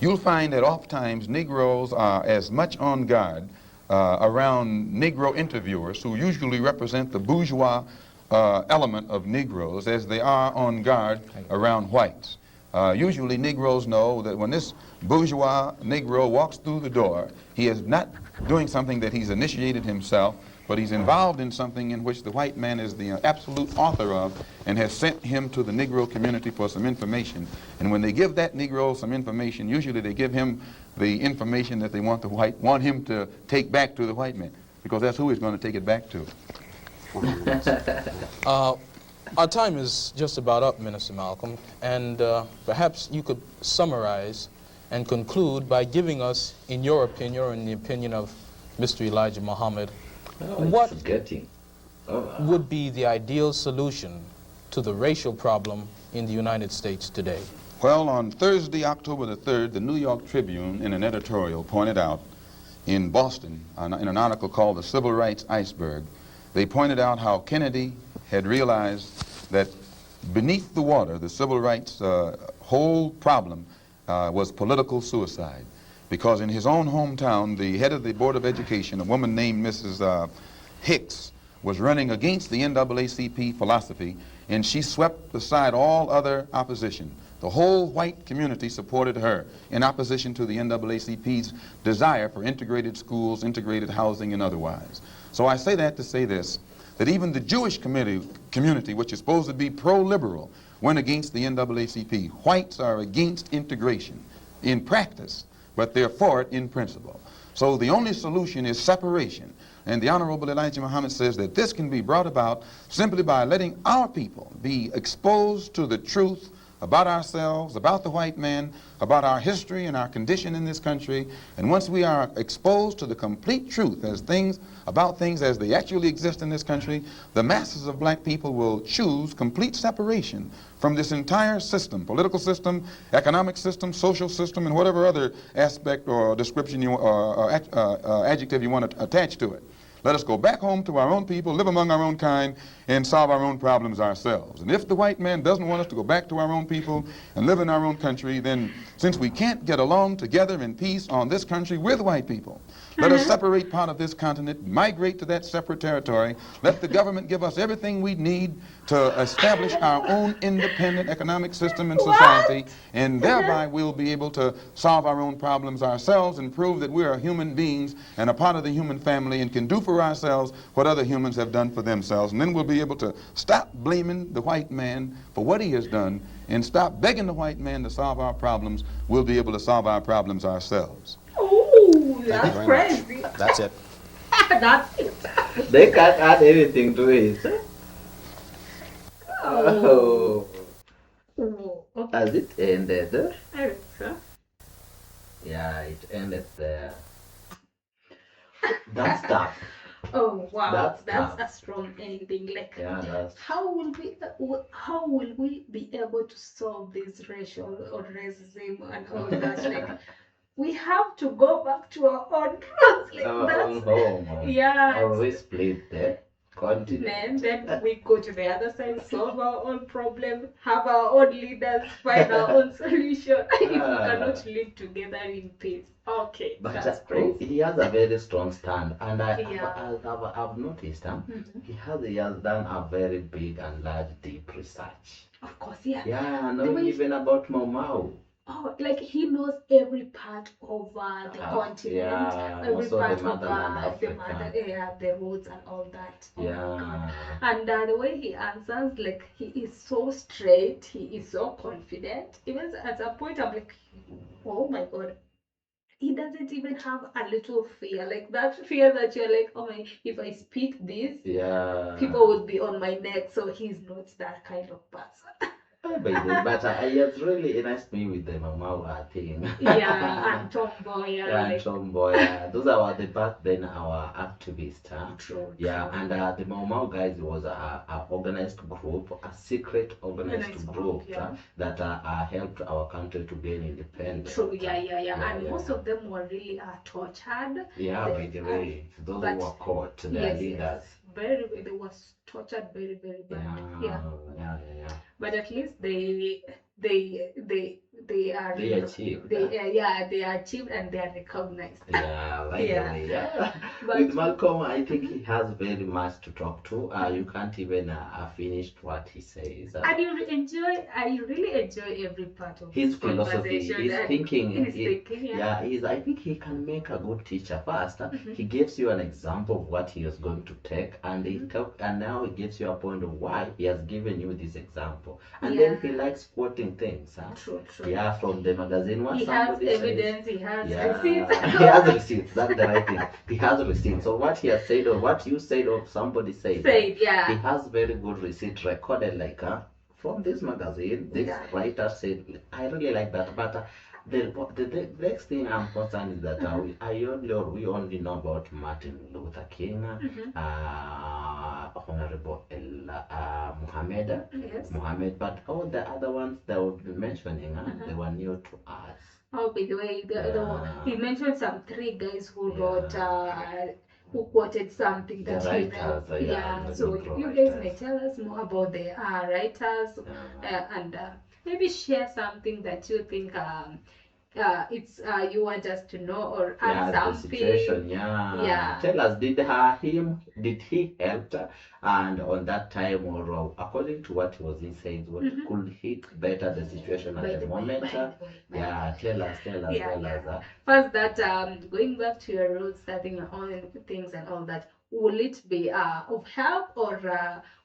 [SPEAKER 5] You'll find that oftentimes Negroes are as much on guard around Negro interviewers, who usually represent the bourgeois element of Negroes, as they are on guard around whites. Usually Negroes know that when this bourgeois Negro walks through the door, he is not doing something that he's initiated himself, but he's involved in something in which the white man is the absolute author of and has sent him to the Negro community for some information. And when they give that Negro some information, usually they give him the information that they want him to take back to the white man, because that's who he's going to take it back to.
[SPEAKER 4] Our time is just about up, Minister Malcolm, and perhaps you could summarize and conclude by giving us, in your opinion, or in the opinion of Mr. Elijah Muhammad, what would be the ideal solution to the racial problem in the United States today?
[SPEAKER 5] Well, on Thursday, October the 3rd, the New York Tribune, in an editorial, pointed out in Boston, in an article called The Civil Rights Iceberg, they pointed out how Kennedy had realized that beneath the water, the civil rights whole problem was political suicide. Because in his own hometown, the head of the Board of Education, a woman named Mrs. Hicks, was running against the NAACP philosophy, and she swept aside all other opposition. The whole white community supported her in opposition to the NAACP's desire for integrated schools, integrated housing, and otherwise. So I say that to say this, that even the Jewish community, which is supposed to be pro-liberal, went against the NAACP. Whites are against integration in practice, but they're for it in principle. So the only solution is separation. And the Honorable Elijah Muhammad says that this can be brought about simply by letting our people be exposed to the truth about ourselves, about the white man, about our history and our condition in this country. And once we are exposed to the complete truth about things as they actually exist in this country, the masses of black people will choose complete separation from this entire system, political system, economic system, social system, and whatever other aspect or description or adjective you want to attach to it. Let us go back home to our own people, live among our own kind, and solve our own problems ourselves. And if the white man doesn't want us to go back to our own people and live in our own country, then since we can't get along together in peace on this country with white people, let us separate part of this continent, migrate to that separate territory, let the government give us everything we need to establish our own independent economic system and society, and thereby we'll be able to solve our own problems ourselves and prove that we are human beings and a part of the human family and can do for ourselves what other humans have done for themselves. And then we'll be able to stop blaming the white man for what he has done and stop begging the white man to solve our problems. We'll be able to solve our problems ourselves.
[SPEAKER 1] Oh,
[SPEAKER 3] Thank you
[SPEAKER 1] that's
[SPEAKER 3] very
[SPEAKER 1] crazy.
[SPEAKER 3] much. That's it.
[SPEAKER 1] That's it.
[SPEAKER 2] They can't add anything to it.
[SPEAKER 1] Oh.
[SPEAKER 2] Oh.
[SPEAKER 1] Oh, okay.
[SPEAKER 2] Has it ended?
[SPEAKER 1] I think so.
[SPEAKER 2] Yeah, it ended there. That's tough.
[SPEAKER 1] Oh wow,
[SPEAKER 2] That's
[SPEAKER 1] that's
[SPEAKER 2] tough.
[SPEAKER 1] a strong ending. Like,
[SPEAKER 2] Yeah, that's.
[SPEAKER 1] how will we be able to solve this racial or racism and all that? Like, we have to go back to our own roots. Like,
[SPEAKER 2] Our own
[SPEAKER 1] that's
[SPEAKER 2] home.
[SPEAKER 1] yeah.
[SPEAKER 2] Or we split the continent.
[SPEAKER 1] Then we go to the other side, solve our own problem, have our own leaders, find our own solution. If we cannot live together in peace. Okay,
[SPEAKER 2] But
[SPEAKER 1] that's crazy.
[SPEAKER 2] he has a very strong stand, and
[SPEAKER 1] Yeah.
[SPEAKER 2] I've noticed
[SPEAKER 1] Mhm.
[SPEAKER 2] he has done a very big and large deep research.
[SPEAKER 1] Of course, yeah.
[SPEAKER 2] Yeah,
[SPEAKER 1] The
[SPEAKER 2] not
[SPEAKER 1] way
[SPEAKER 2] even about Mau.
[SPEAKER 1] Oh, like he knows every part of the continent,
[SPEAKER 2] Yeah,
[SPEAKER 1] every
[SPEAKER 2] most of
[SPEAKER 1] part
[SPEAKER 2] the
[SPEAKER 1] of
[SPEAKER 2] motherland
[SPEAKER 1] the
[SPEAKER 2] Africa.
[SPEAKER 1] mother, the roots and all that. Oh my God.
[SPEAKER 2] Yeah.
[SPEAKER 1] And the way he answers, like he is so straight, he is so confident. Even at a point, I'm like, oh my God. He doesn't even have a little fear, like that fear that you're like, oh my, if I speak this,
[SPEAKER 2] Yeah.
[SPEAKER 1] people would be on my neck. So he's not that kind of person.
[SPEAKER 2] But he has really enhanced me with the Mau thing.
[SPEAKER 1] Yeah, and tomboy,
[SPEAKER 2] Yeah, and
[SPEAKER 1] like
[SPEAKER 2] tomboy. Those are the back then our activists.
[SPEAKER 1] true,
[SPEAKER 2] Yeah,
[SPEAKER 1] true.
[SPEAKER 2] and the Mau guys was a organized group, a secret organized group
[SPEAKER 1] Yeah.
[SPEAKER 2] that helped our country to gain independence.
[SPEAKER 1] True, yeah. And
[SPEAKER 2] Yeah,
[SPEAKER 1] most
[SPEAKER 2] yeah.
[SPEAKER 1] of them were really tortured.
[SPEAKER 2] Yeah, by the way, those who were caught, their
[SPEAKER 1] Yes,
[SPEAKER 2] leaders.
[SPEAKER 1] very, they was tortured very, very bad. Yeah.
[SPEAKER 2] Yeah.
[SPEAKER 1] But at least they are
[SPEAKER 2] They achieved.
[SPEAKER 1] they are achieved and they are recognized.
[SPEAKER 2] Yeah, by
[SPEAKER 1] Yeah.
[SPEAKER 2] the way, yeah.
[SPEAKER 1] But
[SPEAKER 2] With Malcolm, I think he has very much to talk to. You can't even finish what he says.
[SPEAKER 1] and I really enjoy every part of
[SPEAKER 2] His
[SPEAKER 1] this
[SPEAKER 2] philosophy,
[SPEAKER 1] conversation.
[SPEAKER 2] his
[SPEAKER 1] And
[SPEAKER 2] thinking,
[SPEAKER 1] his thinking, yeah.
[SPEAKER 2] I think he can make a good teacher. First, he gives you an example of what he is going to take, and and now he gives you a point of why he has given you this example. And then he likes quoting things.
[SPEAKER 1] True.
[SPEAKER 2] Yeah, from the magazine. What
[SPEAKER 1] He has
[SPEAKER 2] somebody says.
[SPEAKER 1] evidence, he has
[SPEAKER 2] Yeah,
[SPEAKER 1] receipts.
[SPEAKER 2] he has receipts. That's the right thing. He has receipts. So what he has said or what you said or somebody said,
[SPEAKER 1] yeah.
[SPEAKER 2] he has very good receipt recorded like from this magazine. This writer said, I really like that. But the next thing I'm concerned is that we only know about Martin Luther King, Honorable Muhammad, but all the other ones that we'll be mentioning, they were new to us.
[SPEAKER 1] Oh, by the way, he mentioned some 3 guys who wrote, who quoted something that he
[SPEAKER 2] writers,
[SPEAKER 1] wrote. So you guys may tell us more about the writers and maybe share something that you think it's you want us to know or add
[SPEAKER 2] the
[SPEAKER 1] something.
[SPEAKER 2] situation, Tell us, did he help and on that time or according to what was he saying, what could he better the situation at the moment? Tell us.
[SPEAKER 1] First, that going back to your roots, starting your own things and all that, will it be of help or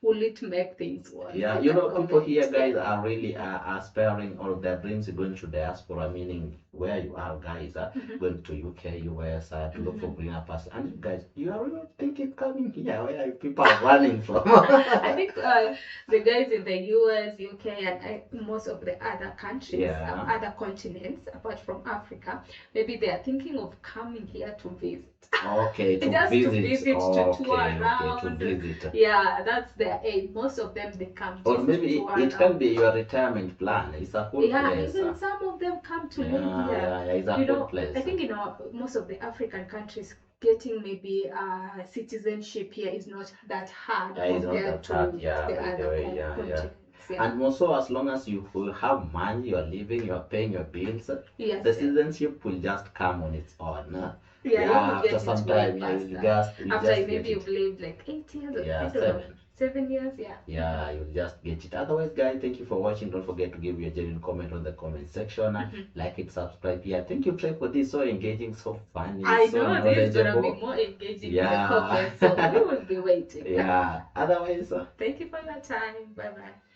[SPEAKER 1] will it make things worse?
[SPEAKER 2] Yeah, people here, guys, are really aspiring or their dreams going to diaspora, meaning where you are, guys, going to UK, US, to look for greener pastures. And you guys, you are really thinking coming here where people are running from.
[SPEAKER 1] I think the guys in the US, UK, and most of the other countries, other continents, apart from Africa, maybe they are thinking of coming here to visit.
[SPEAKER 2] Okay, to
[SPEAKER 1] just
[SPEAKER 2] visit.
[SPEAKER 1] to visit, to tour around.
[SPEAKER 2] To visit.
[SPEAKER 1] Yeah, that's their aim. Most of them, they come to
[SPEAKER 2] or maybe it can be your retirement plan. It's a cool place.
[SPEAKER 1] Even some of them come to live here.
[SPEAKER 2] Yeah, it's a good place.
[SPEAKER 1] I think in most of the African countries, getting maybe citizenship here is not that hard compared to the other continents. Yeah.
[SPEAKER 2] And also, as long as you have money, you're living, you're paying your bills, the citizenship will just come on its own. After some time,
[SPEAKER 1] maybe you've lived like 8 years or 7 years,
[SPEAKER 2] you'll just get it. Otherwise, guys, thank you for watching. Don't forget to give your genuine comment on the comment section. Like it, subscribe here. Thank you, Trey, for this. So engaging, so funny.
[SPEAKER 1] I
[SPEAKER 2] so
[SPEAKER 1] know this is gonna be more engaging in the comments, so we will be waiting.
[SPEAKER 2] Otherwise,
[SPEAKER 1] thank you for your time. Bye bye.